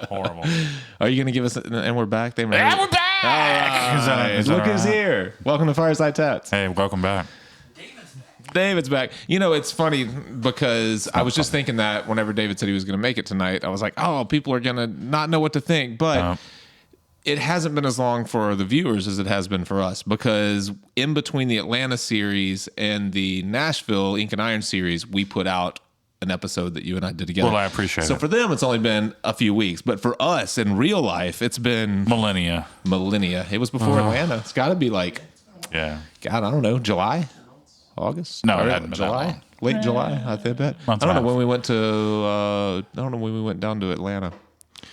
Horrible. Are you going to give us? And we're back. And we're back. All right. Look who's here. Welcome to Fireside Tats. Hey, welcome back. David's back. You know, it's funny because I was just thinking that whenever David said he was going to make it tonight, I was like, oh, people are going to not know what to think. But it hasn't been as long for the viewers as it has been for us, because in between the Atlanta series and the Nashville Ink and Iron series, we put out an episode that you and I did together. Well, I appreciate it. So for them, it's only been a few weeks. But for us in real life, it's been millennia. It was before Atlanta. It's got to be like, God, I don't know, July? August? No, it hadn't been July, that long. late July. I bet. I don't know when we went to. I don't know when we went down to Atlanta.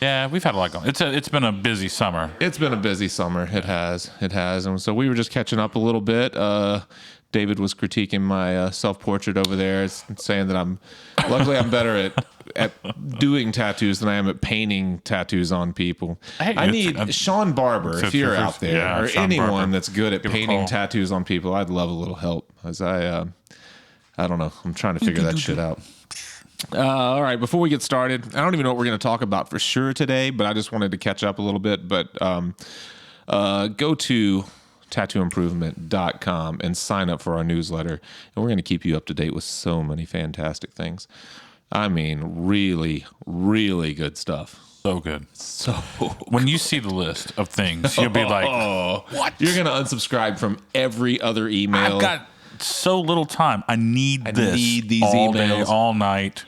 Yeah, we've had a lot going. It's been a busy summer. It's been a busy summer. It has, and so we were just catching up a little bit. David was critiquing my self-portrait over there, saying that luckily I'm better at doing tattoos than I am at painting tattoos on people. I need Sean Barber, if you're out there, or anyone Barber that's good at painting tattoos on people. I'd love a little help, as I don't know. I'm trying to figure that shit out. All right, before we get started, I don't even know what we're going to talk about for sure today, but I just wanted to catch up a little bit. But go to tattooimprovement.com and sign up for our newsletter, and we're going to keep you up to date with so many fantastic things. I mean, really, really good stuff. So good. So when you see the list of things, you'll be like, what? You're going to unsubscribe from every other email. I've got so little time. I need these emails all day, all night.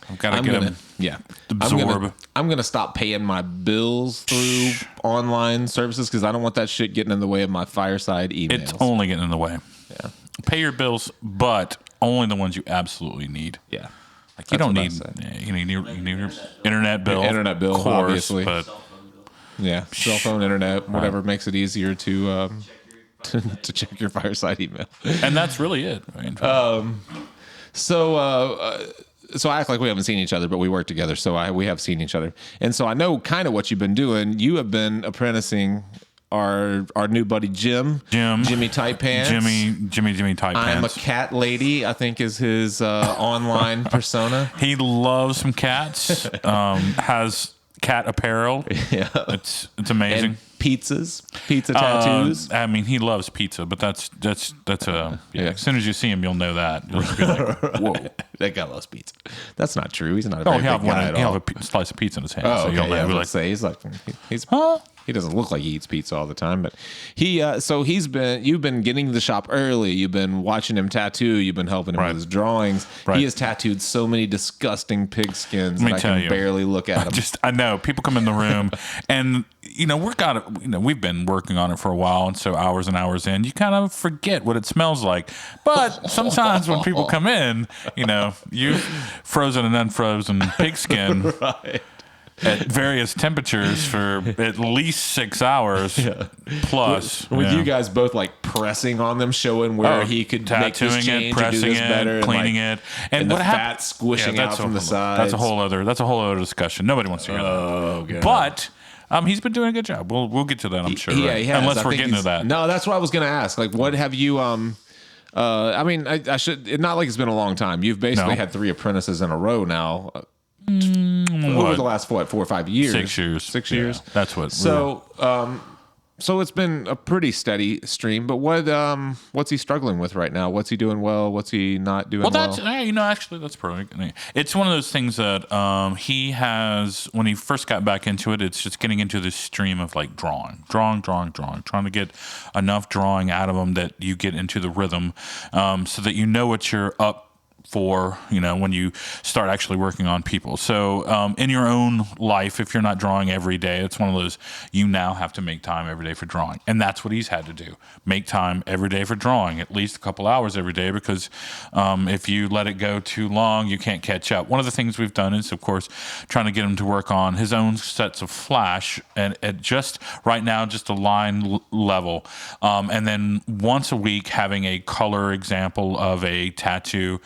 I've got to get them. Yeah. Absorb. I'm going to stop paying my bills through online services because I don't want that shit getting in the way of my Fireside emails. It's only getting in the way. Yeah. Pay your bills, but only the ones you absolutely need. Yeah. Like you don't need, you need your internet bill. Internet bill, course, obviously. But yeah, cell phone, internet, whatever makes it easier to check your Fireside email. And that's really it. I mean, So I act like we haven't seen each other, but we work together, so we have seen each other. And so I know kind of what you've been doing. You have been apprenticing our new buddy Jimmy Tight Pants. Jimmy Tight Pants. I'm a cat lady, I think is his online persona. He loves some cats. Has cat apparel. Yeah, it's amazing. And pizza tattoos. I mean, he loves pizza, but that's a as soon as you see him, you'll know that. You'll just be like, whoa, that guy loves pizza. That's not true. He's not a very big guy at all. He'll have a slice of pizza in his hand. Oh, so okay. you'll know. He's he doesn't look like he eats pizza all the time, but you've been getting to the shop early. You've been watching him tattoo. You've been helping him with his drawings. Right. He has tattooed so many disgusting pig skins that I can barely look at him. I know people come in the room and we've been working on it for a while, and so hours and hours in, you kind of forget what it smells like. But sometimes when people come in, you've frozen and unfrozen pigskin. Right. At various temperatures for at least 6 hours plus. With you guys both like pressing on them, showing where he could make this change, pressing do this better, cleaning and the fat squishing out from the sides. That's a whole other discussion. Nobody wants to hear that. Oh, God. But he's been doing a good job. We'll get to that, I'm sure. Yeah, right? he has. Unless we're getting to that. No, that's what I was going to ask. Like, what have you? I mean, I should. Not like it's been a long time. You've basically had 3 apprentices in a row now. Over the last 4 or 5 years. 6 years. 6 years. That's what. So it's been a pretty steady stream. But what's he struggling with right now? What's he doing well? What's he not doing well? That's actually that's pretty. It's one of those things that he has when he first got back into it. It's just getting into this stream of like drawing, trying to get enough drawing out of him that you get into the rhythm, so that you know what you're up for, when you start actually working on people. So in your own life, if you're not drawing every day, it's one of those, you now have to make time every day for drawing. And that's what he's had to do. Make time every day for drawing, at least a couple hours every day, because if you let it go too long, you can't catch up. One of the things we've done is, of course, trying to get him to work on his own sets of flash, and at just right now, just a line level. And then once a week, having a color example of a tattoo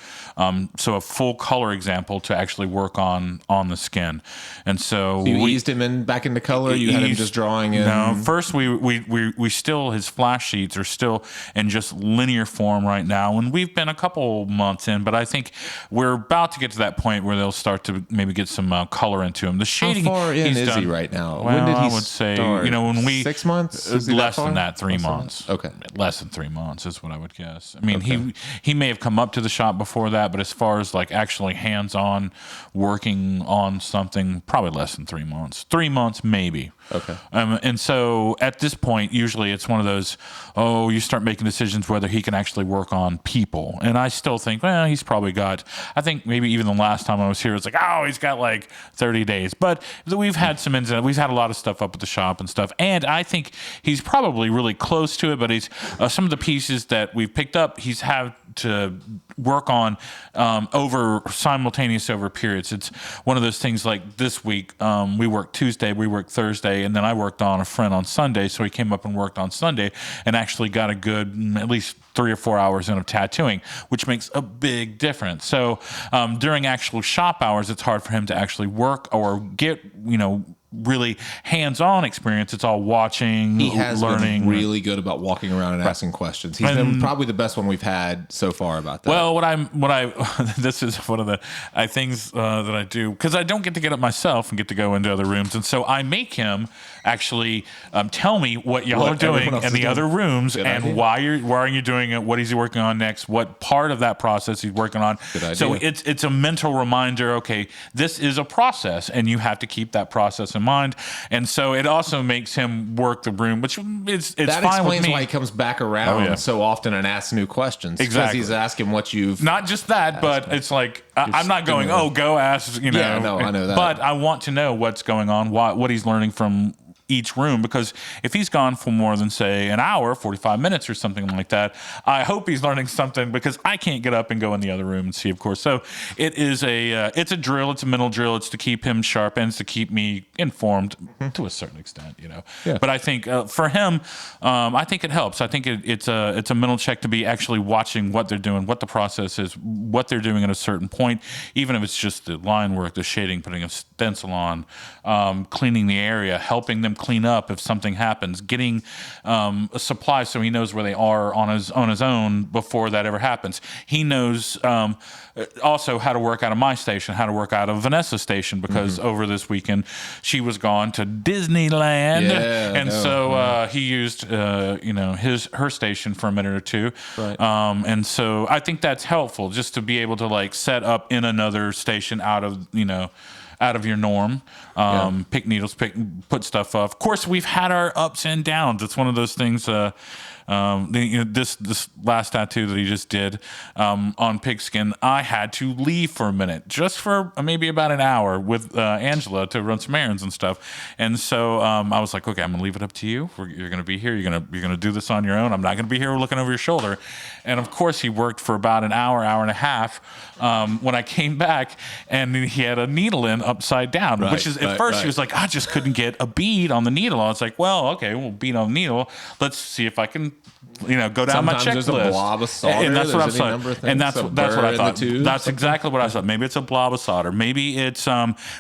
So a full color example to actually work on the skin. And so You eased him back into color. You had him just drawing in. No, first we still, his flash sheets are still in just linear form right now, and we've been a couple months in, but I think we're about to get to that point where they'll start to maybe get some color into him. The shading. How far in he's is done, he right now? Well, When did he I would say, start? when we 6 months, less than that, 3 months. Okay, less than 3 months is what I would guess. I mean, he may have come up to the shop before that, but as far as like actually hands-on working on something, probably less than 3 months. 3 months maybe. Okay. And so at this point, usually it's one of those, you start making decisions whether he can actually work on people. And I still think, well, he's probably got, I think maybe even the last time I was here, it's like, he's got like 30 days. But we've had some ins and outs. We've had a lot of stuff up at the shop and stuff. And I think he's probably really close to it, but he's some of the pieces that we've picked up, he's had to work on over periods. It's one of those things like this week, we worked Tuesday, we worked Thursday, and then I worked on a friend on Sunday. So he came up and worked on Sunday and actually got a good at least 3 or 4 hours in of tattooing, which makes a big difference. So during actual shop hours, it's hard for him to actually work or get, really hands-on experience. It's all watching, he has learning. been really good about walking around and asking questions. He's been probably the best one we've had so far about that. Well, this is one of the things that I do, because I don't get to get up myself and get to go into other rooms, and so I make him actually tell me what y'all are doing in the other rooms and why are you doing it, what is he working on next, what part of that process he's working on. Good idea. So it's a mental reminder. Okay, this is a process, and you have to keep that process in mind. And so it also makes him work the room, which it's that fine explains with me. why he comes back around so often and asks new questions. Exactly. Because he's asking what you've... Not just that, but it's like, I'm not going, go ask, Yeah, no, I know that. But I want to know what's going on, what he's learning from each room, because if he's gone for more than say an hour, 45 minutes or something like that, I hope he's learning something, because I can't get up and go in the other room and see, of course. So it is it's a drill, it's a mental drill, it's to keep him sharp and it's to keep me informed to a certain extent, Yeah. But I think for him, I think it helps. I think it's a mental check to be actually watching what they're doing, what the process is, what they're doing at a certain point, even if it's just the line work, the shading, putting a stencil on, cleaning the area, helping them clean up if something happens, getting a supply so he knows where they are on his own before that ever happens. He knows also how to work out of my station, how to work out of Vanessa's station, because over this weekend she was gone to Disneyland, he used her station for a minute or two, right. And so I think that's helpful, just to be able to like set up in another station out of your norm, pick needles, put stuff up. Of course, we've had our ups and downs. It's one of those things. This last tattoo that he just did on pigskin, I had to leave for a minute, just for maybe about an hour with Angela to run some errands and stuff. And so I was like, okay, I'm gonna leave it up to you. You're gonna be here. You're gonna do this on your own. I'm not gonna be here looking over your shoulder. And of course, he worked for about an hour and a half. When I came back, and he had a needle in upside down, which is at first he was like, I just couldn't get a bead on the needle. I was like, well, okay, we'll bead on the needle. Let's see if I can, go down my checklist. Sometimes there's a blob of solder. And that's what I thought. thought. And that's what I thought. That's exactly what I thought. Maybe it's a blob of solder. Maybe it's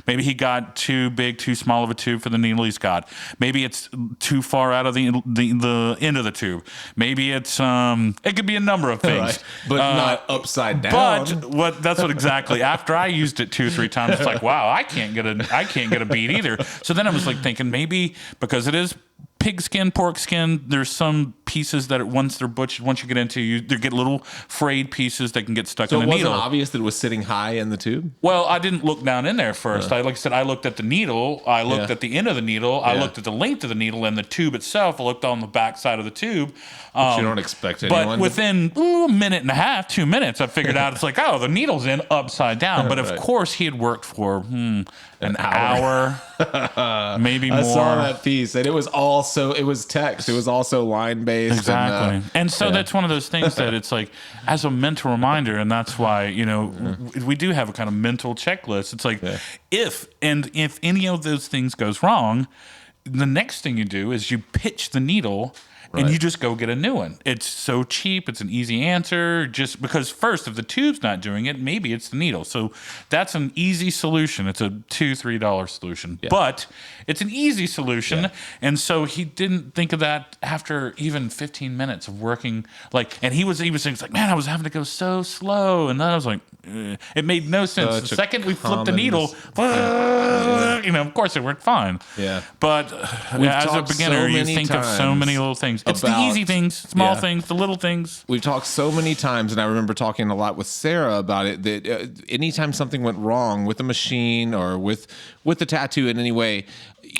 maybe he got too big, too small of a tube for the needle he's got. Maybe it's too far out of the end of the tube. Maybe it's it could be a number of things, right. But not upside down. But that's what exactly. After I used it 2 or 3 times, it's like, wow, I can't get a bead either. So then I was like thinking, maybe because it is pig skin, pork skin, there's some pieces that once they're butchered, once you get into, they get little frayed pieces that can get stuck in the needle. So it wasn't obvious that it was sitting high in the tube? Well, I didn't look down in there first. Like I said, I looked at the needle, I looked at the end of the needle, I looked at the length of the needle, and the tube itself, I looked on the back side of the tube. You don't expect anyone. But within a minute and a half, 2 minutes, I figured out it's like, the needle's in upside down. But of course, he had worked for an hour, maybe more. I saw that piece, and it was text. It was also line based. Exactly. And so that's one of those things that it's like, as a mental reminder, and that's why, we do have a kind of mental checklist. It's like, if any of those things goes wrong, the next thing you do is you pitch the needle and you just go get a new one. It's so cheap. It's an easy answer. Just because first, if the tube's not doing it, maybe it's the needle. So that's an easy solution. It's a $2-3 solution, but it's an easy solution. Yeah. And so he didn't think of that after even 15 minutes of working. And he was saying, like, man, I was having to go so slow. And then I was like, it made no sense. The second we flipped the needle, of course it worked fine. Yeah. But as a beginner, you think of so many little things. It's the easy things, small things, the little things. We've talked so many times, and I remember talking a lot with Sarah about it, that anytime something went wrong with the machine or with the tattoo in any way,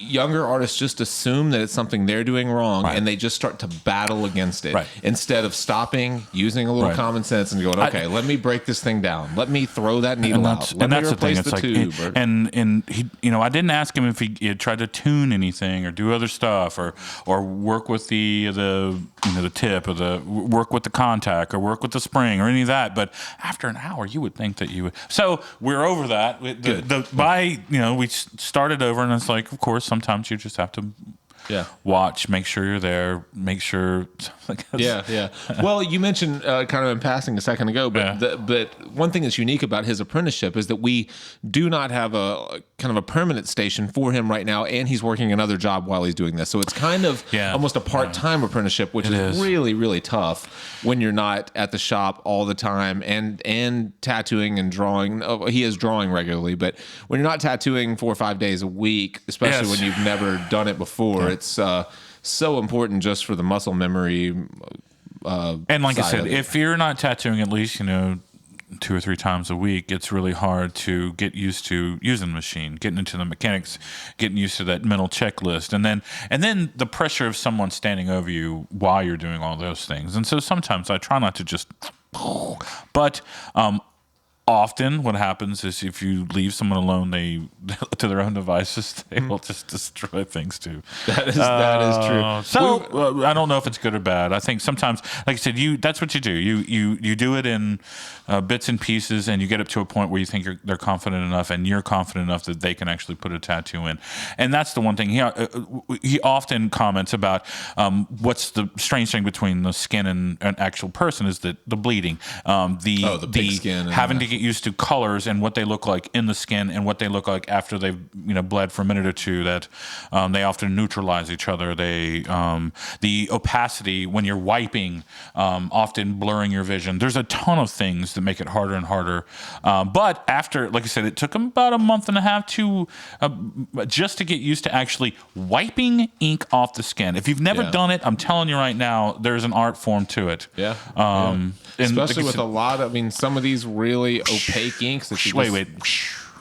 younger artists just assume that it's something they're doing wrong, and they just start to battle against it instead of stopping, using a little common sense and going, okay, let me break this thing down. Let me throw that needle out. Let me replace the tube. And he, I didn't ask him if he had tried to tune anything or do other stuff or work with the tip or work with the contact or work with the spring or any of that. But after an hour, you would think that you would. So we're over that. We started over, and it's like, of course, sometimes you just have to watch, make sure you're there, make sure. Well, you mentioned kind of in passing a second ago, but one thing that's unique about his apprenticeship is that we do not have a kind of a permanent station for him right now, and he's working another job while he's doing this. So it's kind of almost a part-time apprenticeship, which is really, really tough when you're not at the shop all the time and tattooing and drawing. Oh, he is drawing regularly, but when you're not tattooing 4 or 5 days a week, especially when you've never done it before, it's so important just for the muscle memory. And like I said, if you're not tattooing at least 2 or 3 times a week, it's really hard to get used to using the machine, getting into the mechanics, getting used to that mental checklist, and then the pressure of someone standing over you while you're doing all those things. And so sometimes I try not to just, but often what happens is if you leave someone alone, to their own devices, they will just destroy things too. That is true. So I don't know if it's good or bad. I think sometimes, like I said, that's what you do. You do it in bits and pieces, and you get up to a point where you think they're confident enough, and you're confident enough that they can actually put a tattoo in. And that's the one thing he often comments about. What's the strange thing between the skin and an actual person is that the bleeding, the pig skin, having to get used to colors and what they look like in the skin and what they look like after they've bled for a minute or two. That they often neutralize each other. The opacity when you're wiping, often blurring your vision. There's a ton of things that make it harder and harder. But after, like I said, it took him about a month and a half to just to get used to actually wiping ink off the skin. If you've never done it, I'm telling you right now, there's an art form to it. Especially with a lot of, some of these really opaque inks that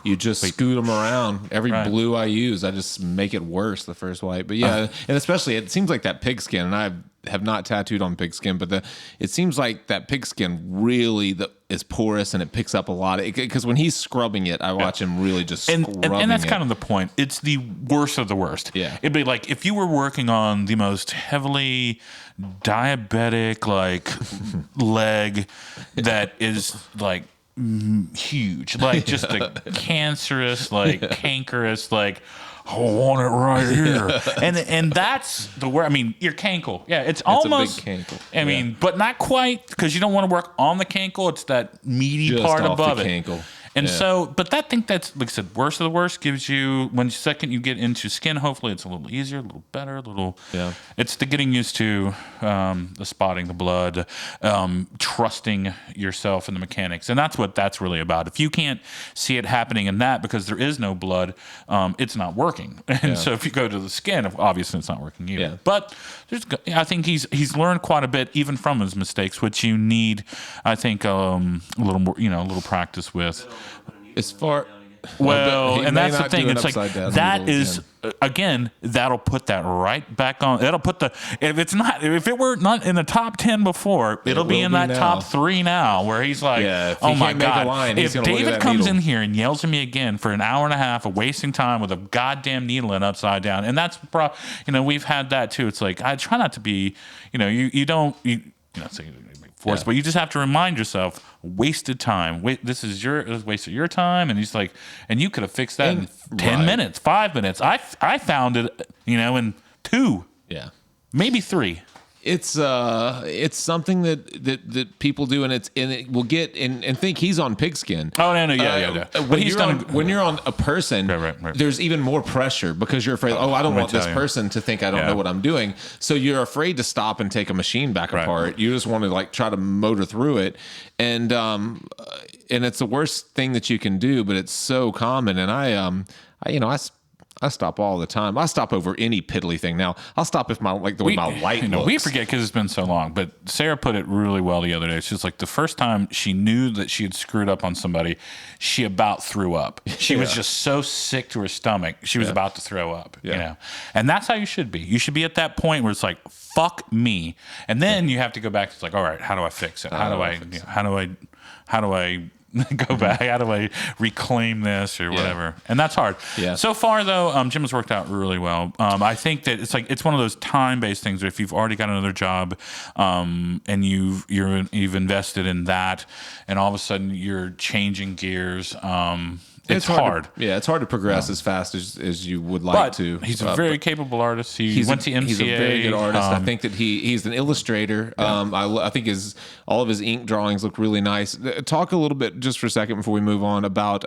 you just scoot them around. Every blue I use, I just make it worse the first wipe. But and especially it seems like that pig skin, and I have not tattooed on pig skin, but it seems like that pig skin really is porous and it picks up a lot. Because when he's scrubbing it, I watch him really just scrubbing it. And that's kind of the point. It's the worst of the worst. Yeah. It'd be like if you were working on the most heavily diabetic leg that is huge, just a cancerous, cankerous, I want it right here. And that's the word. Your cankle. Yeah, it's almost a big cankle. But not quite, because you don't want to work on the cankle. It's that meaty just part off above the it. Cankle. And so, but I think that's, like I said, worst of the worst gives you, when second you get into skin, hopefully it's a little easier, a little better, it's the getting used to the spotting, the blood, trusting yourself in the mechanics. And that's what that's really about. If you can't see it happening in that because there is no blood, it's not working. And so if you go to the skin, obviously it's not working either. Yeah. But I think he's learned quite a bit, even from his mistakes, which you need, I think, a little more, a little practice with. As far and that's the thing. It's like that is again, that'll put that right back on. That'll put if it were not in the top 10 before, it'll be in that top 3 now. Where he's like, oh my god, if David comes in here and yells at me again for an hour and a half of wasting time with a goddamn needle in upside down, and that's we've had that too. It's like I try not to be, you don't. So 4 course, but you just have to remind yourself, wasted time. This is wasted your time. And he's like, and you could have fixed that in 10 minutes, 5 minutes. I found it, in 2, maybe 3. It's something that people do, and it will get and think he's on pigskin. Oh no, yeah. But when you're on a person, right. there's even more pressure because you're afraid. I don't want this person to think I don't know what I'm doing. So you're afraid to stop and take a machine back apart. You just want to try to motor through it, and it's the worst thing that you can do. But it's so common, and I stop all the time. I stop over any piddly thing. Now I'll stop if the way my light looks. We forget because it's been so long. But Sarah put it really well the other day. She's like, the first time she knew that she had screwed up on somebody, she about threw up. She was just so sick to her stomach, she was about to throw up. And that's how you should be. You should be at that point where it's like, fuck me, and then you have to go back. It's like, all right, how do I fix it? How do I go back? How do I reclaim this or whatever? And that's hard. So far, though, Jim has worked out really well. I think that it's one of those time-based things where if you've already got another job and you've invested in that, and all of a sudden you're changing gears. It's hard. It's hard to progress as fast as you would like to. He's a very capable artist. He went to MCA. He's a very good artist. I think that he's an illustrator. I think all of his ink drawings look really nice. Talk a little bit just for a second before we move on about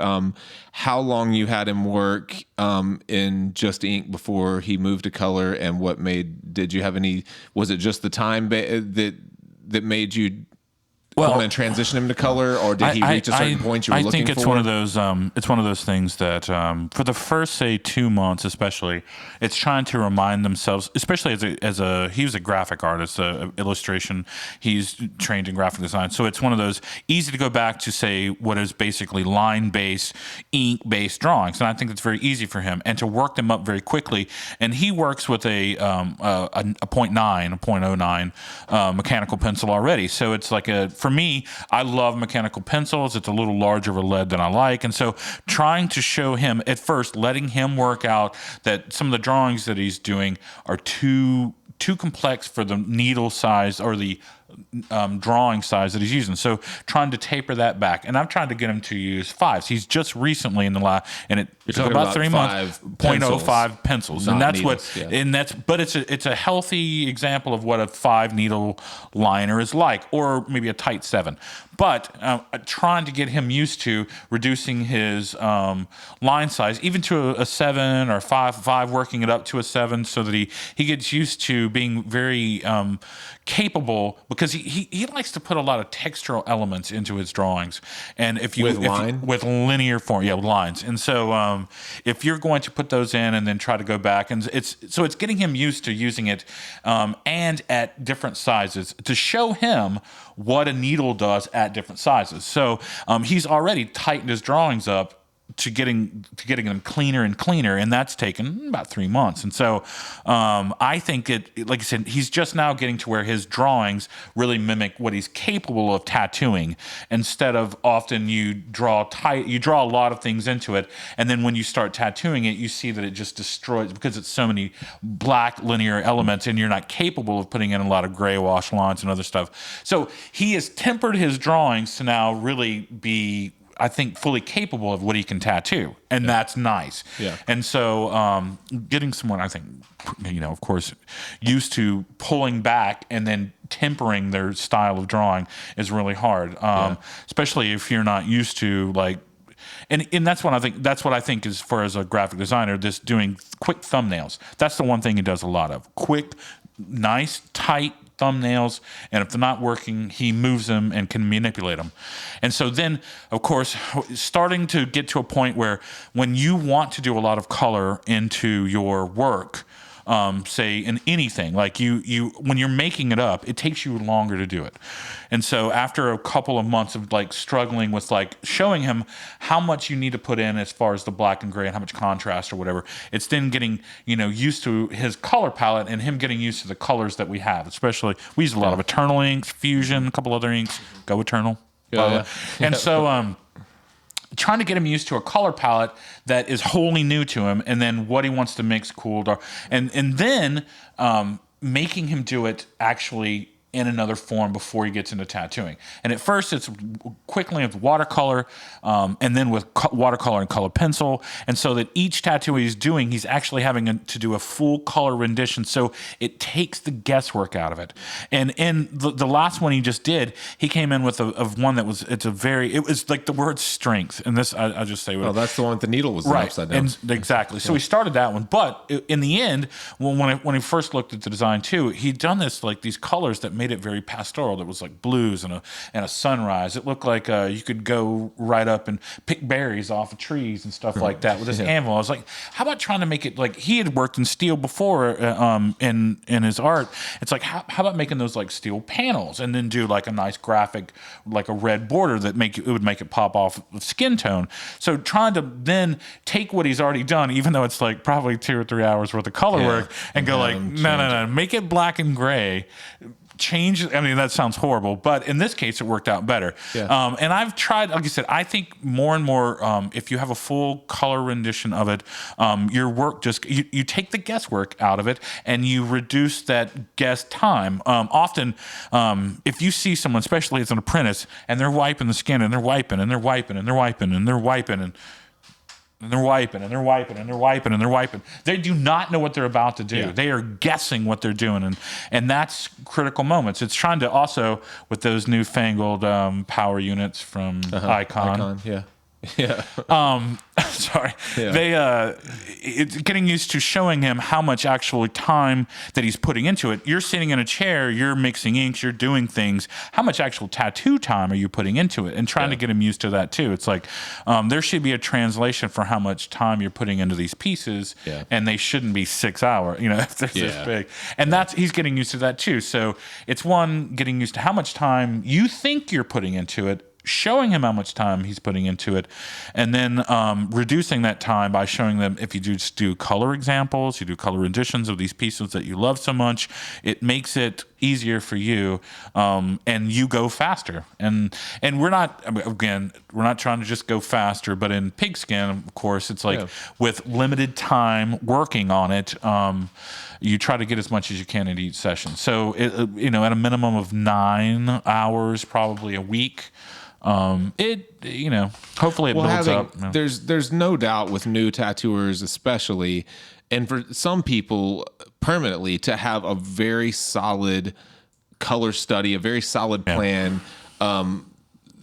how long you had him work in just ink before he moved to color, and did you have any? Was it just the time that made you want to transition him to color, or did he reach a certain point you were looking for? I think it's one of those. It's one of those things that for the first, say, 2 months, especially, it's trying to remind themselves. Especially he was a graphic artist, illustration. He's trained in graphic design, so it's one of those easy to go back to, say, what is basically line-based, ink-based drawings, and I think it's very easy for him and to work them up very quickly. And he works with a 0.9 mechanical pencil already, so it's like for me, I love mechanical pencils. It's a little larger of a lead than I like. And so trying to show him at first, letting him work out that some of the drawings that he's doing are too complex for the needle size or the drawing size that he's using. So trying to taper that back. And I've tried to get him to use 5s. He's just recently in the last, and it took about 3 months, 0.05 pencils. And that's needles, but it's a healthy example of what a 5 needle liner is like, or maybe a tight 7. But trying to get him used to reducing his line size, even to a 7 or 5, working it up to a 7, so that he gets used to being very capable, because he likes to put a lot of textural elements into his drawings. And with linear form, with lines. And so if you're going to put those in and then try to go back, and it's getting him used to using it and at different sizes to show him what a needle does at different sizes. So he's already tightened his drawings up to getting them cleaner and cleaner, and that's taken about 3 months. And so I think like I said, he's just now getting to where his drawings really mimic what he's capable of tattooing, instead of often you draw a lot of things into it, and then when you start tattooing it, you see that it just destroys, because it's so many black linear elements, and you're not capable of putting in a lot of gray wash lines and other stuff. So he has tempered his drawings to now really be, I think, fully capable of what he can tattoo, and that's nice. And so getting someone, I think, of course, used to pulling back and then tempering their style of drawing is really hard, especially if you're not used to and that's what I think is, for as a graphic designer, this doing quick thumbnails. That's the one thing he does a lot of: quick, nice, tight thumbnails, and if they're not working, he moves them and can manipulate them. And so then, of course, starting to get to a point where when you want to do a lot of color into your work, say in anything, like you when you're making it up, it takes you longer to do it. And so after a couple of months of struggling with showing him how much you need to put in as far as the black and gray and how much contrast or whatever, it's then getting used to his color palette and him getting used to the colors that we have. Especially we use a lot of Eternal inks, Fusion, a couple other inks. Go Eternal. And so trying to get him used to a color palette that is wholly new to him, and then what he wants to mix cool dark, and then making him do it actually in another form before he gets into tattooing. And at first, it's quickly with watercolor, and then with watercolor and color pencil. And so that each tattoo he's doing, he's actually having to do a full color rendition. So it takes the guesswork out of it. And in the last one he just did, he came in with one that was, it was like the word strength. And this, I'll just say. Oh, that's the one with the needle was right. upside down. And exactly. So he started that one. But in the end, when he first looked at the design too, he'd done this, like these colors that made it very pastoral. There was like blues and a sunrise. It looked like you could go right up and pick berries off of trees and stuff like that with his anvil. I was like, how about trying to make it like he had worked in steel before in his art. It's like, how about making those like steel panels and then do like a nice graphic, like a red border that would make it pop off of skin tone. So trying to then take what he's already done, even though it's like probably 2 or 3 hours worth of color work, and go like, no, make it black and gray. Change. I mean, that sounds horrible, but in this case, it worked out better. Yeah. And I've tried, like I said, I think more and more, if you have a full color rendition of it, your work just, you take the guesswork out of it and you reduce that guess time. Often, if you see someone, especially as an apprentice, and they're wiping the skin and they're wiping and they're wiping and they're wiping and they're wiping and they're wiping and they're wiping and they're wiping and they're wiping. They do not know what they're about to do. Yeah. They are guessing what they're doing, and that's critical moments. It's trying to also, with those newfangled power units from Icon. Yeah. Yeah. Sorry. Yeah. It's getting used to showing him how much actual time that he's putting into it. You're sitting in a chair, you're mixing inks, you're doing things. How much actual tattoo time are you putting into it? And trying to get him used to that too. It's like there should be a translation for how much time you're putting into these pieces, and they shouldn't be 6 hours, if they're this big. And he's getting used to that too. So it's one, getting used to how much time you think you're putting into it, showing him how much time he's putting into it, and then reducing that time by showing them, if you just do color examples, you do color renditions of these pieces that you love so much, it makes it easier for you, and you go faster. And we're not, again, we're not trying to just go faster, but in pigskin, of course, it's like with limited time working on it, you try to get as much as you can in each session. So, at a minimum of 9 hours, probably a week, hopefully it builds up. There's no doubt with new tattooers, especially, and for some people permanently, to have a very solid color study, a very solid plan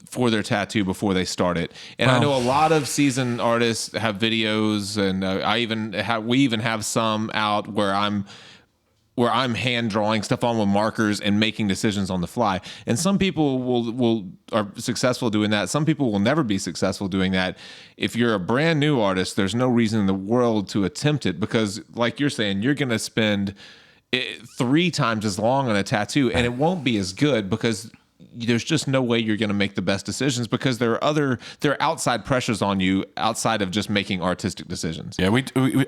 for their tattoo before they start it. And I know a lot of seasoned artists have videos, and we even have some out where I'm hand drawing stuff on with markers and making decisions on the fly. And some people are successful doing that. Some people will never be successful doing that. If you're a brand new artist, there's no reason in the world to attempt it, because like you're saying, you're going to spend 3 times as long on a tattoo, and it won't be as good because there's just no way you're going to make the best decisions, because there are outside pressures on you outside of just making artistic decisions. Yeah,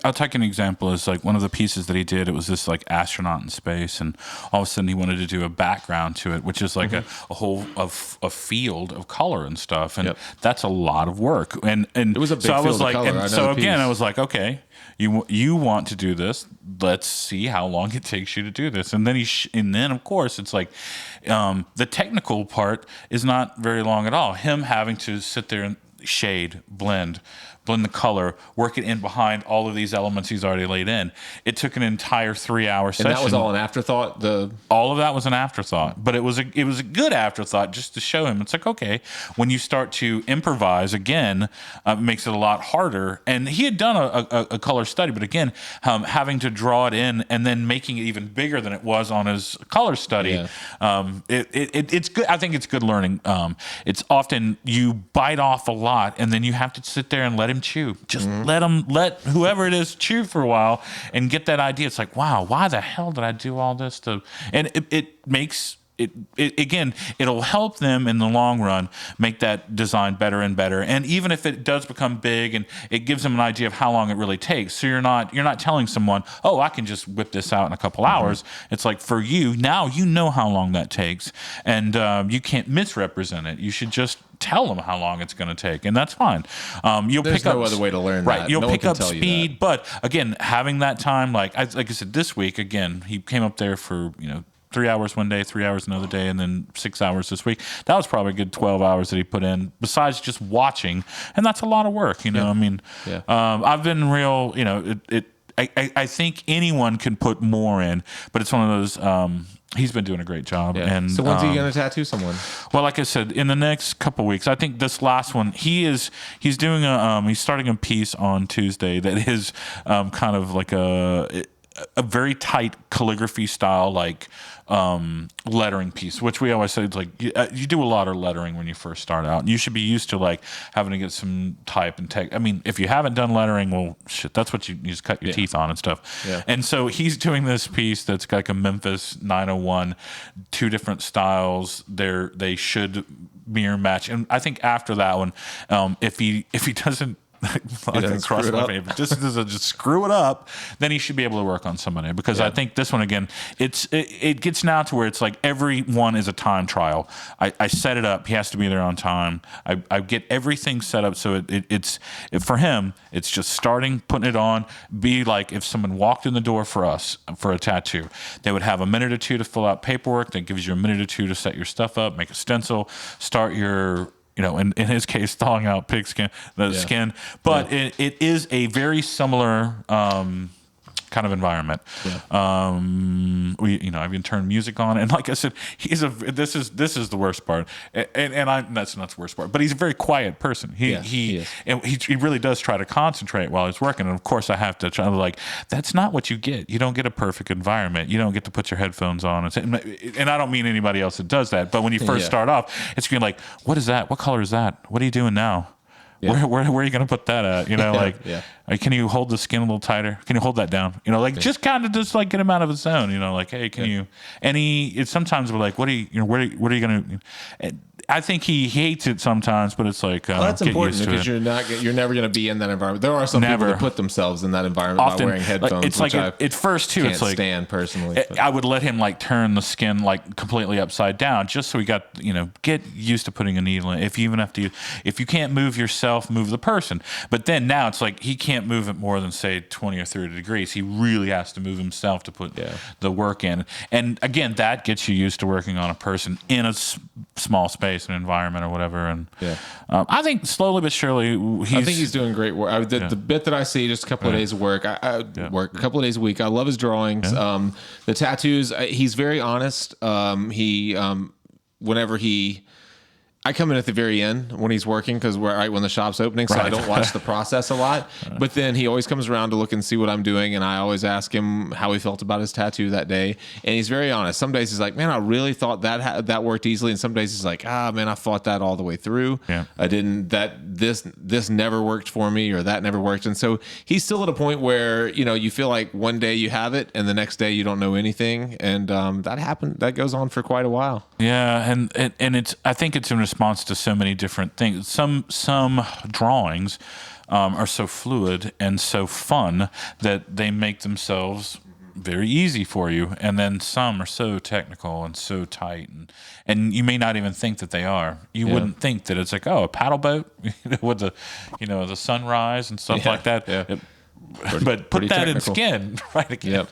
I'll take an example. Is like one of the pieces that he did. It was this like astronaut in space, and all of a sudden he wanted to do a background to it, which is like a whole a field of color and stuff, and that's a lot of work. And it was a big field of color. And so again, I was like, okay, you want to do this? Let's see how long it takes you to do this. And then and then of course it's like the technical part is not very long at all. Him having to sit there and shade, blend the color, work it in behind all of these elements he's already laid in. It took an entire 3-hour session. And that was all an afterthought? All of that was an afterthought, but it was a good afterthought just to show him. It's like, okay, when you start to improvise again, it makes it a lot harder. And he had done a color study, but again, having to draw it in and then making it even bigger than it was on his color study. It's good. I think it's good learning. It's often you bite off a lot and then you have to sit there and let him chew. Just let whoever it is chew for a while and get that idea. It's like, wow, why the hell did I do all this and it makes it again, it'll help them in the long run make that design better and better. And even if it does become big, and it gives them an idea of how long it really takes. So you're not telling someone, oh, I can just whip this out in a couple hours. It's like, for you now, you know how long that takes, and you can't misrepresent it. You should just tell them how long it's going to take, and that's fine. There's pick no other way to learn that. Right, you'll no pick up speed, but again, having that time, like I said, this week again, he came up there for 3 hours one day, 3 hours another day, and then 6 hours this week. That was probably a good 12 hours that he put in, besides just watching. And that's a lot of work, you know. I mean, I've been real, you know, I think anyone can put more in, but it's one of those, he's been doing a great job. Yeah. And so when's he going to tattoo someone? Well, like I said, in the next couple of weeks, I think this last one, he's doing he's starting a piece on Tuesday that is kind of like a very tight calligraphy style, like lettering piece, which we always say is like you do a lot of lettering when you first start out. You should be used to like having to get some type and text. I mean, if you haven't done lettering, well, shit, that's what you just cut your teeth on and stuff. Yeah. And so he's doing this piece that's got like a Memphis 901, 2 different styles. They should mirror match. And I think after that one, if he doesn't. Just screw it up, then he should be able to work on somebody, because I think this one again, it gets now to where it's like every one is a time trial. I set it up, he has to be there on time. I get everything set up so it's for him, it's just starting, putting it on. Be like if someone walked in the door for us for a tattoo, they would have a minute or two to fill out paperwork. That gives you a minute or two to set your stuff up, make a stencil, start your, you know, in his case, thawing out pig skin, skin. But it is a very similar kind of environment. I've even turned music on, and like I said, this is the worst part, and that's not the worst part, but he's a very quiet person. He really does try to concentrate while he's working, and of course I have to try to, like, that's not what you get. You don't get a perfect environment. You don't get to put your headphones on, and I don't mean anybody else that does that, but when you first start off, it's going to be like, what is that? What color is that? What are you doing now? Yeah. Where are you going to put that at? You know, like, can you hold the skin a little tighter? Can you hold that down? You know, like just kind of just like get him out of his zone. You know, like, hey, can you? And it's sometimes we're like, what are you going to? I think he hates it sometimes, but it's like that's important, because you're never going to be in that environment. There are some people that put themselves in that environment often, by wearing headphones. It's like at first too. It's like stand personally. I would let him like turn the skin like completely upside down, just so he got, you know, get used to putting a needle in. If you can't move yourself, move the person. But then now it's like he can't move it more than say 20 or 30 degrees. He really has to move himself to put the work in. And again, that gets you used to working on a person in a small space, an environment or whatever. And I think slowly but surely I think he's doing great work. The bit that I see, just a couple of days of work, I work a couple of days a week. I love his drawings. The tattoos, he's very honest. I come in at the very end when he's working, because we're right when the shop's opening, so I don't watch the process a lot. But then he always comes around to look and see what I'm doing, and I always ask him how he felt about his tattoo that day. And he's very honest. Some days he's like, man, I really thought that worked easily, and some days he's like, man, I fought that all the way through. I didn't. This never worked for me, or that never worked. And so he's still at a point where, you know, you feel like one day you have it, and the next day you don't know anything, and that goes on for quite a while. Yeah, and I think it's in response to so many different things. Some drawings are so fluid and so fun that they make themselves very easy for you, and then some are so technical and so tight, and you may not even think that they are. You wouldn't think that it's like, a paddle boat with the sunrise and stuff like that. But put that technical in skin, right? Again.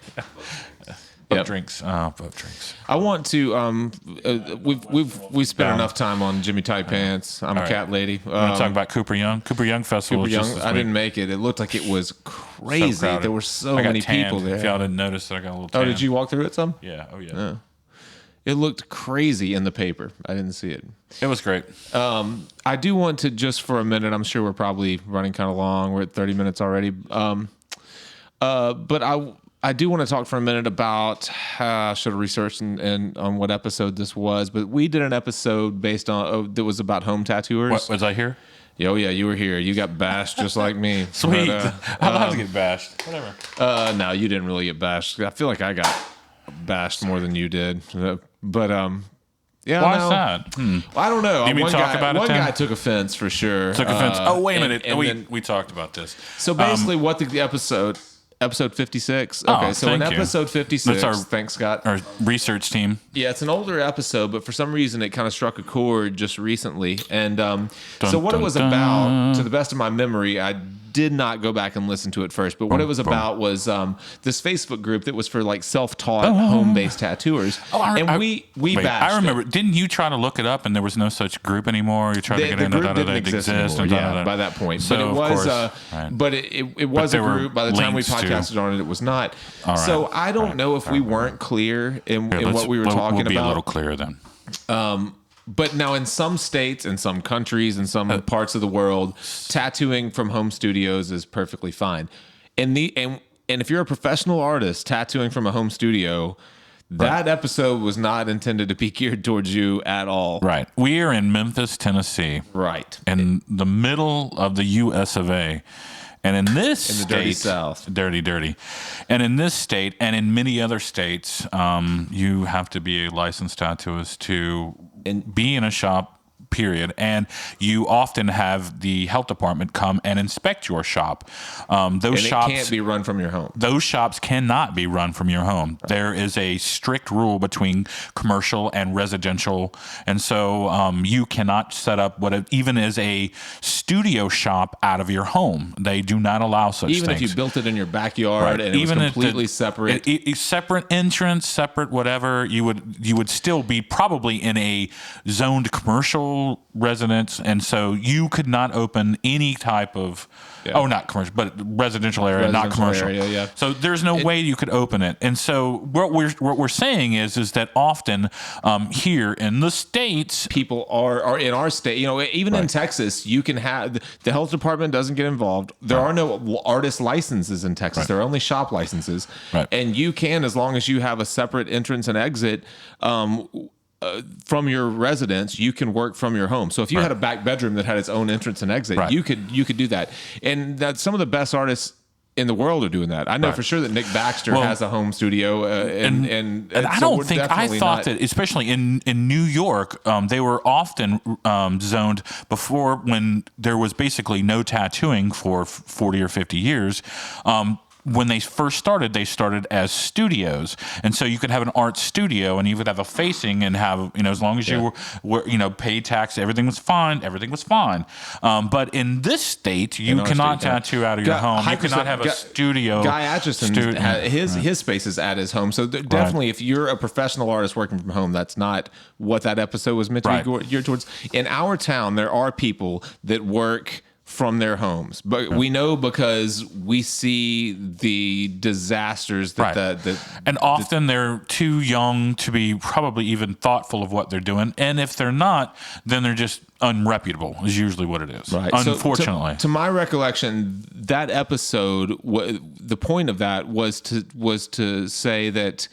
Boat drinks. Boat drinks. I want to. We've spent enough time on Jimmy Tight Pants. I'm a cat lady. We're going to talk about Cooper Young. Cooper Young Festival. Cooper Young. I didn't make it. It looked like it was crazy. So there were so many people there. If y'all didn't notice, that I got a little tan. Oh, did you walk through it some? Yeah. Oh yeah. It looked crazy in the paper. I didn't see it. It was great. I do want to, just for a minute, I'm sure we're probably running kind of long. We're at 30 minutes already. But I do want to talk for a minute about, I should have researched and on what episode this was, but we did an episode based on, that was about home tattooers. What, was I here? Oh yeah, you were here. You got bashed just like me. Sweet. But, I'm allowed to get bashed. Whatever. No, you didn't really get bashed. I feel like I got bashed more than you did. But yeah. Why is that? Well, I don't know. One guy took offense for sure. Took offense. Oh, wait a minute. We talked about this. So basically, what the episode. Episode 56. Oh, Okay, so in thank you. episode 56, That's thanks, Scott. Our research team. Yeah, it's an older episode, but for some reason it kind of struck a chord just recently. And so what it was about, to the best of my memory, I did not go back and listen to it first, but what it was about was this Facebook group that was for like self-taught home-based tattooers. We wait, bashed I remember. it. Didn't you try to look it up and there was no such group anymore? You tried to get The into group that didn't exist anymore, and by that point. So, but it of was, course, right. but it was a there were group. By the time we links to- podcasted on it, it was not. right. So I don't Right. know if we weren't clear in what we were talking We'll be a about. little clearer then. But now, in some states, in some countries, in some parts of the world, tattooing from home studios is perfectly fine. And if you're a professional artist tattooing from a home studio, that episode was not intended to be geared towards you at all. Right. We are in Memphis, Tennessee. Right. In the middle of the U.S. of A. And in this state, dirty South. Dirty. And in this state and in many other states, you have to be a licensed tattooist to be in a shop, period. And you often have the health department come and inspect your shop. Those shops can't be run from your home. Those shops cannot be run from your home. There is a strict rule between commercial and residential. And so you cannot set up what even is a studio shop out of your home. They do not allow such Even things. if you built it in your backyard and Even it was if completely separate. separate entrance, separate whatever, you would still be probably in a zoned commercial residence, and so you could not open any type of not commercial, but residential area, not commercial. Area, yeah. So there's no way you could open it. And so what we're saying is that often here in the States, people are in our state, even in Texas, you can have the health department doesn't get involved. There are no artist licenses in Texas. There are only shop licenses. Right. And you can, as long as you have a separate entrance and exit, from your residence, you can work from your home. So if you had a back bedroom that had its own entrance and exit, you could do that. And that some of the best artists in the world are doing that. I know for sure that Nick Baxter has a home studio, and I so don't we're think I definitely thought not- that, especially in New York, they were often zoned before when there was basically no tattooing for 40 or 50 years. When they first started, they started as studios, and so you could have an art studio, and you would have a facing, and have as long as you were paid tax, everything was fine. But in this state, you cannot tattoo out of your home. You cannot have a studio. Guy Atchison, his space is at his home, so definitely, if you're a professional artist working from home, that's not what that episode was meant to be geared towards. In our town, there are people that work from their homes, but we know because we see the disasters that and often they're too young to be probably even thoughtful of what they're doing, and if they're not, then they're just unreputable is usually what it is. Right. Unfortunately, so to my recollection, that episode, the point of that was to say that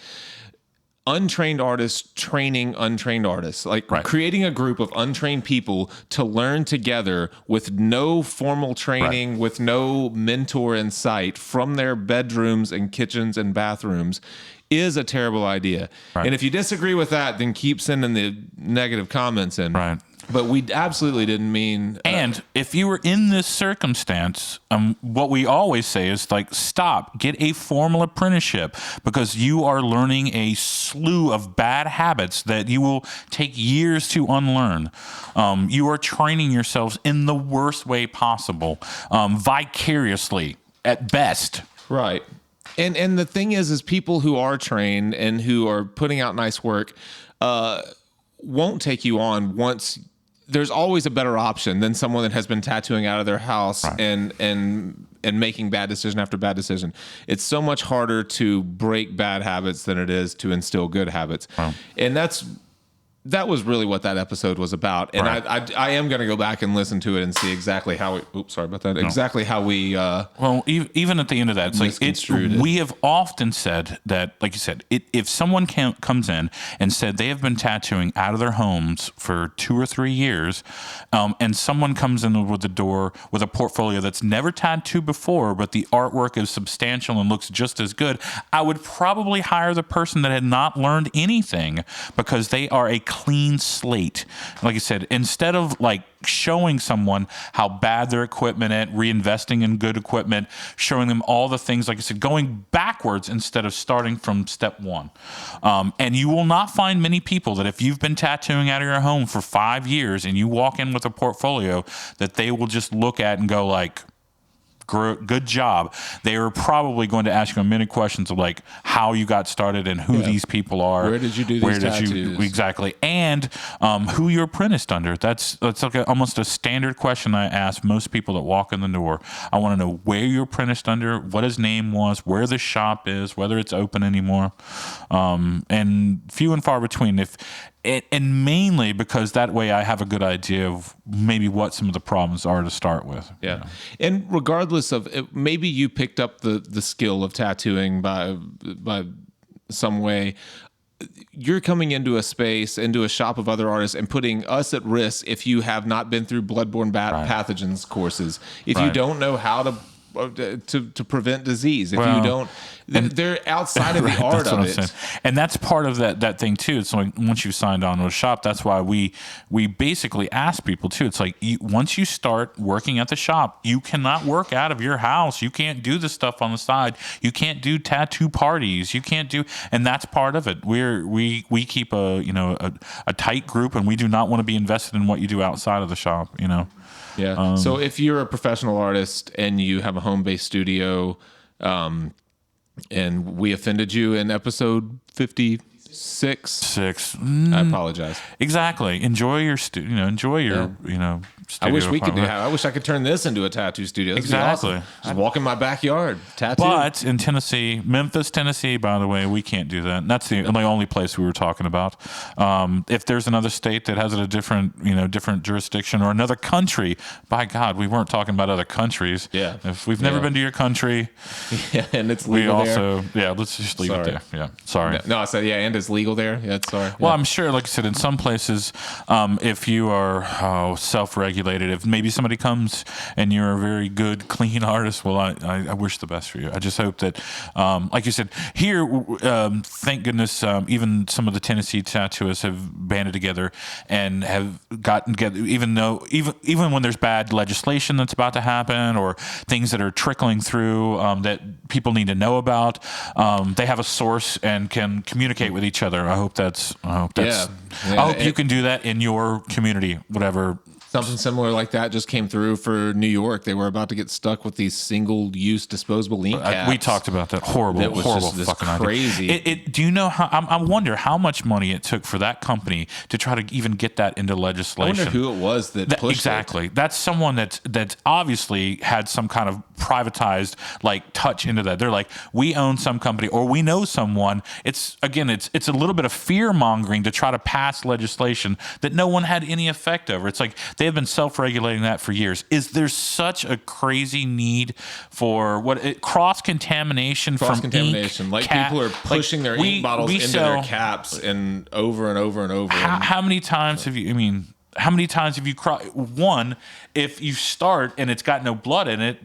untrained artists training untrained artists, creating a group of untrained people to learn together with no formal training, with no mentor in sight, from their bedrooms and kitchens and bathrooms, is a terrible idea. Right. And if you disagree with that, then keep sending the negative comments in. Right. But we absolutely didn't mean. And if you were in this circumstance, what we always say is stop, get a formal apprenticeship, because you are learning a slew of bad habits that you will take years to unlearn. You are training yourselves in the worst way possible, vicariously at best. Right. And the thing is people who are trained and who are putting out nice work won't take you on once. There's always a better option than someone that has been tattooing out of their house and making bad decision after bad decision. It's so much harder to break bad habits than it is to instill good habits. Wow. And that was really what that episode was about. And I am going to go back and listen to it and see exactly how exactly how we well, even at the end of that, it's we have often said that, like you said, if someone comes in and said they have been tattooing out of their homes for 2 or 3 years, and someone comes in with the door with a portfolio that's never tattooed before, but the artwork is substantial and looks just as good, I would probably hire the person that had not learned anything, because they are a clean slate. Like I said, instead of like showing someone how bad their equipment is, reinvesting in good equipment, showing them all the things, like I said, going backwards instead of starting from step one. And you will not find many people that if you've been tattooing out of your home for 5 years and you walk in with a portfolio that they will just look at and go like, good job. They are probably going to ask you many questions of like how you got started and who these people are. Where did you do these tattoos? Exactly. And who you're apprenticed under. That's like almost a standard question I ask most people that walk in the door. I want to know where you're apprenticed under, what his name was, where the shop is, whether it's open anymore. And few and far between. And mainly because that way I have a good idea of maybe what some of the problems are to start with. Yeah. You know? And regardless of it, maybe you picked up the skill of tattooing by some way, you're coming into a space, into a shop of other artists and putting us at risk if you have not been through bloodborne pathogens courses. If you don't know how to prevent disease, if you don't, they're outside of the art of it. And that's part of that thing too. It's like once you've signed on to a shop, that's why we basically ask people too. It's like once you start working at the shop, you cannot work out of your house. You can't do the stuff on the side. You can't do tattoo parties. You can't do, and that's part of it. We keep a tight group, and we do not want to be invested in what you do outside of the shop. Yeah. So if you're a professional artist and you have a home-based studio, and we offended you in episode 56, I apologize. Exactly. Enjoy your studio. I wish we could I wish I could turn this into a tattoo studio. This exactly. Awesome. Just walk in my backyard, tattoo. But in Tennessee, Memphis, Tennessee, by the way, we can't do that. And that's the only place we were talking about. If there's another state that has a different jurisdiction, or another country, by God, we weren't talking about other countries. Yeah. If we've never been to your country, and it's legal let's just leave it there. Yeah. Sorry. No, I said and it's legal there. Yeah, sorry. Well, I'm sure, like I said, in some places, if you are self-regulated, if maybe somebody comes and you're a very good, clean artist, well, I wish the best for you. I just hope that, like you said, here, thank goodness, even some of the Tennessee tattooists have banded together and have gotten together, even when there's bad legislation that's about to happen or things that are trickling through that people need to know about. They have a source and can communicate with each other. I hope you can do that in your community, whatever. Something similar like that just came through for New York. They were about to get stuck with these single-use disposable ink caps. We talked about that. Horrible fucking crazy. Idea. Do you know how? I wonder how much money it took for that company to try to even get that into legislation. I wonder who it was that pushed it. Exactly. That's someone that's obviously had some kind of privatized touch into that. They're like, we own some company or we know someone. It's a little bit of fear mongering to try to pass legislation that no one had any effect over. It's like they have been self-regulating that for years. Is there such a crazy need for cross-contamination from ink? Like people are pushing their ink bottles into their caps and over and over and over. How many times have you? How many times have you one, if you start and it's got no blood in it,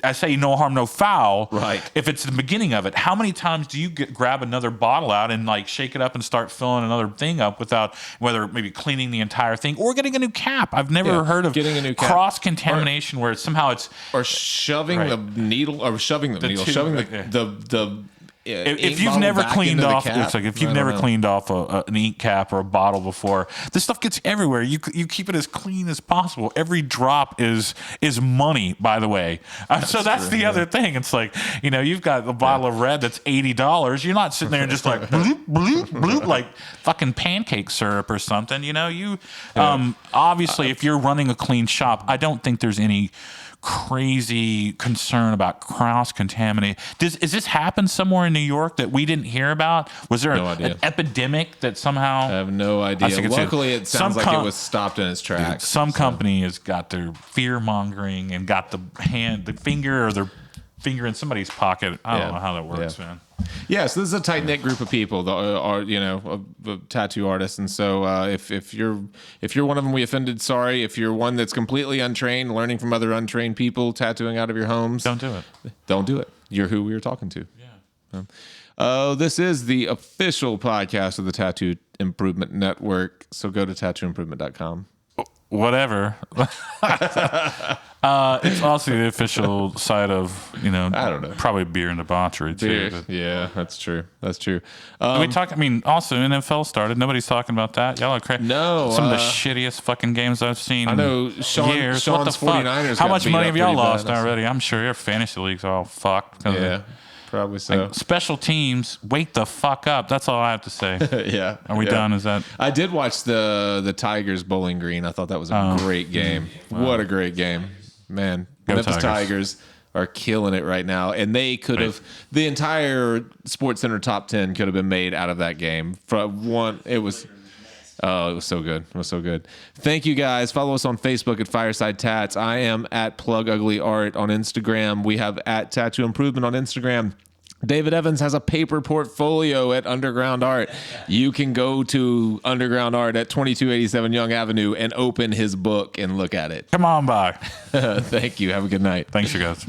I say no harm, no foul. Right. If it's the beginning of it, how many times do you grab another bottle out and shake it up and start filling another thing up without whether maybe cleaning the entire thing or getting a new cap? I've never heard of getting a new cap. Cross-contamination where or shoving the needle or shoving the if you've never cleaned off, it's like if you've never cleaned off an ink cap or a bottle before, this stuff gets everywhere. You keep it as clean as possible. Every drop is money, by the way. So that's the other thing. It's like, you've got a bottle of red that's $80. You're not sitting there and just like bloop, bloop, bloop, like fucking pancake syrup or something. Obviously, if you're running a clean shop, I don't think there's any crazy concern about cross-contamination. Is this happen somewhere in New York that we didn't hear about? Was there an epidemic that somehow? I have no idea. Luckily, it sounds like it was stopped in its tracks. Some company has got their fear-mongering and got the finger in somebody's pocket. I don't know how that works, man. Yeah, so this is a tight-knit group of people that are tattoo artists, and so if you're one of them we offended, sorry. If you're one that's completely untrained, learning from other untrained people, tattooing out of your homes, don't do it. Don't do it. You're who we were talking to. Yeah. This is the official podcast of the Tattoo Improvement Network. So go to tattooimprovement.com. Whatever. It's also the official site of, I don't know. probably beer and debauchery too. Beer. Yeah, that's true. That's true. We talk. I mean, also NFL started. Nobody's talking about that. Y'all are crazy. No, some of the shittiest fucking games I've seen. I know in Sean's years. What the fuck? 49ers How got much beat money up have y'all pretty lost bad. already? I'm sure your fantasy leagues are all fucked. Yeah, probably so. Special teams, wake the fuck up. That's all I have to say. Yeah. Are we done? Is that? I did watch the Tigers Bowling Green. I thought that was a great game. What a great game, man! Go Memphis Tigers. Tigers are killing it right now, and they could have the entire Sports Center top 10 could have been made out of that game. From one, it was. Oh, it was so good. It was so good. Thank you guys. Follow us on Facebook at Fireside Tats. I am at Plug Ugly Art on Instagram. We have at Tattoo Improvement on Instagram. David Evans has a paper portfolio at Underground Art. You can go to Underground Art at 2287 Young Avenue and open his book and look at it. Come on by. Thank you. Have a good night. Thanks, you guys.